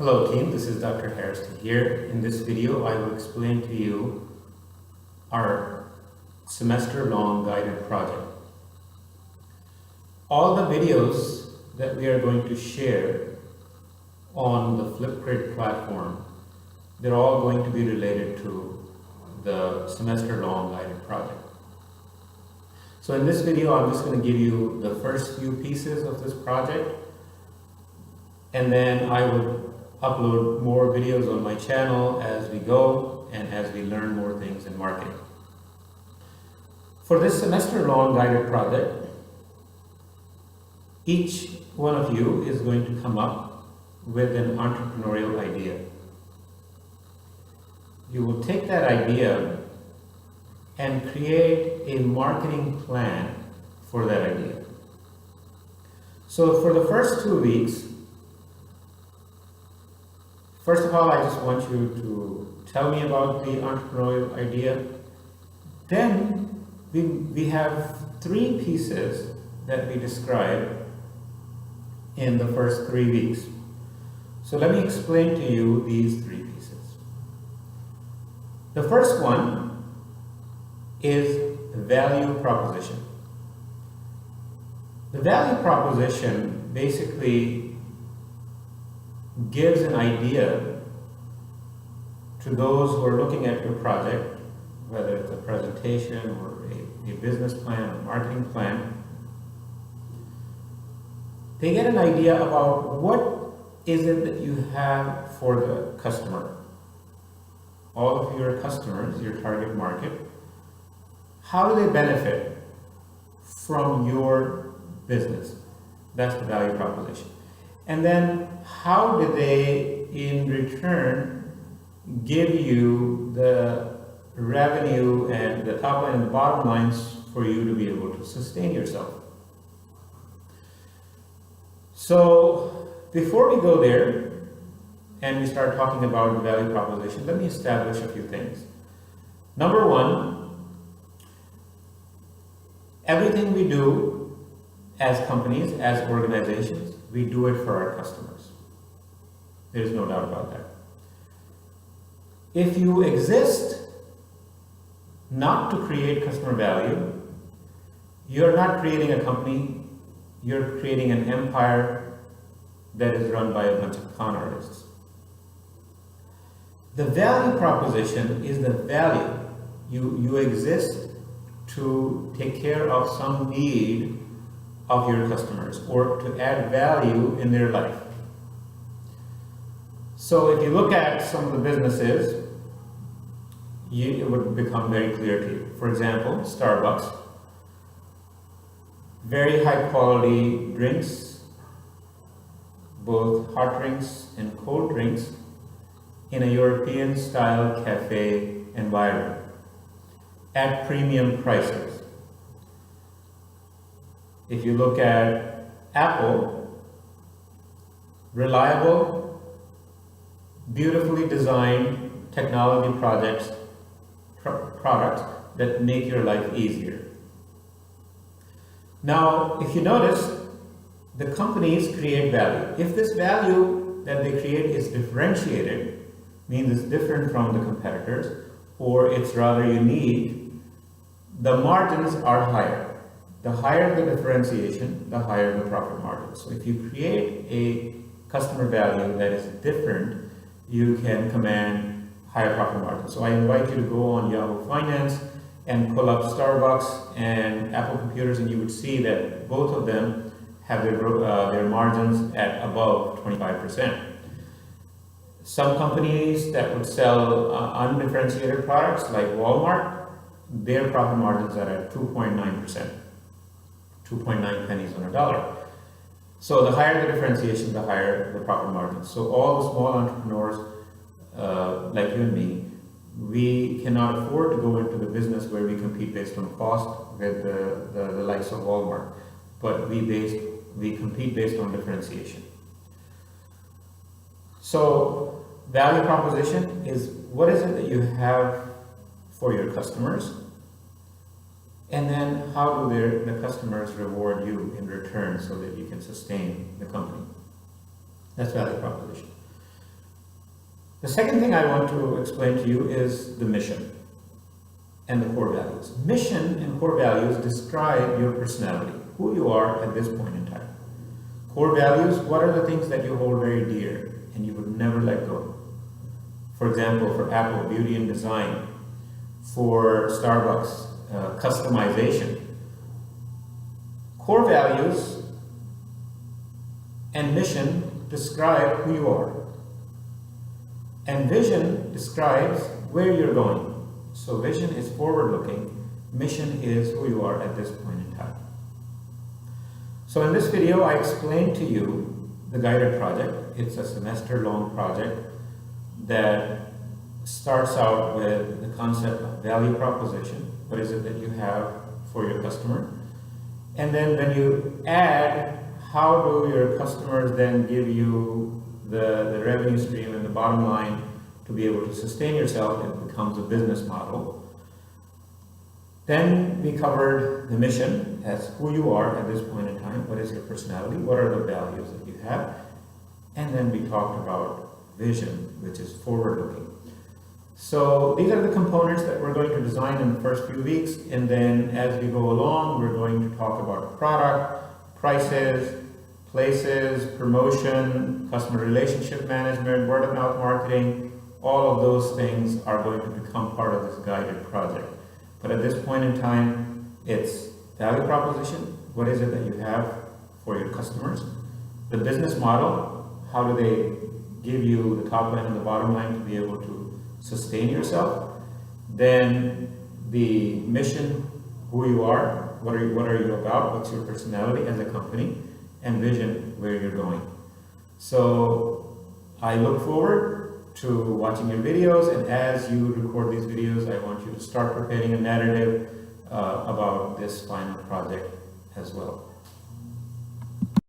Hello team, this is Dr. Harrison here. In this video, I will explain to you our semester-long guided project. All the videos that we are going to share on the Flipgrid platform, they're all going to be related to the semester-long guided project. So in this video, I'm just going to give you the first few pieces of this project, and then I will upload more videos on my channel as we go and as we learn more things in marketing. For this semester-long guided project, each one of you is going to come up with an entrepreneurial idea. You will take that idea and create a marketing plan for that idea. So for the first 2 weeks, first of all, I just want you to tell me about the entrepreneurial idea. Then we have 3 pieces that we describe in the first 3 weeks. So let me explain to you these 3 pieces. The first one is value proposition. The value proposition basically gives an idea to those who are looking at your project, whether it's a presentation or a business plan or marketing plan. They get an idea about what is it that you have for the customer. All of your customers, your target market, how do they benefit from your business? That's the value proposition. And then how do they, in return, give you the revenue and the top line and the bottom lines for you to be able to sustain yourself? So before we go there and we start talking about the value proposition, let me establish a few things. Number one, everything we do as companies, as organizations, we do it for our customers. There's no doubt about that. If you exist not to create customer value, you're not creating a company, you're creating an empire that is run by a bunch of con artists. The value proposition is the value. You exist to take care of some need of your customers or to add value in their life. So if you look at some of the businesses, it would become very clear to you. For example, Starbucks, very high quality drinks, both hot drinks and cold drinks, in a European style cafe environment at premium prices. If you look at Apple, reliable, beautifully designed technology products that make your life easier. Now, if you notice, the companies create value. If this value that they create is differentiated, means it's different from the competitors, or it's rather unique, the margins are higher. The higher the differentiation, the higher the profit margin. So if you create a customer value that is different, you can command higher profit margins. So I invite you to go on Yahoo Finance and pull up Starbucks and Apple Computers, and you would see that both of them have their margins at above 25%. Some companies that would sell undifferentiated products like Walmart, their profit margins are at 2.9%. 2.9 pennies on a dollar. So the higher the differentiation, the higher the profit margin. So all the small entrepreneurs like you and me, we cannot afford to go into the business where we compete based on cost with the likes of Walmart, but we compete based on differentiation. So value proposition is what is it that you have for your customers? And then how do the customers reward you in return so that you can sustain the company? That's value proposition. The second thing I want to explain to you is the mission and the core values. Mission and core values describe your personality, who you are at this point in time. Core values, what are the things that you hold very dear and you would never let go? For example, for Apple, beauty and design. For Starbucks, customization. Core values and mission describe who you are. And vision describes where you're going. So vision is forward-looking, mission is who you are at this point in time. So in this video, I explained to you the guided project. It's a semester-long project that starts out with the concept of value proposition. What is it that you have for your customer? And then when you add, how do your customers then give you the revenue stream and the bottom line to be able to sustain yourself? It becomes a business model. Then we covered the mission as who you are at this point in time. What is your personality? What are the values that you have? And then we talked about vision, which is forward-looking. So these are the components that we're going to design in the first few weeks, and then as we go along, we're going to talk about product, prices, places, promotion, customer relationship management, word-of-mouth marketing. All of those things are going to become part of this guided project. But at this point in time, it's value proposition. What is it that you have for your customers? The business model, how do they give you the top line and the bottom line to be able to sustain yourself? Then the mission, who you are, what are you about, what's your personality as a company, and vision, where you're going. So I look forward to watching your videos, and as you record these videos, I want you to start preparing a narrative about this final project as well.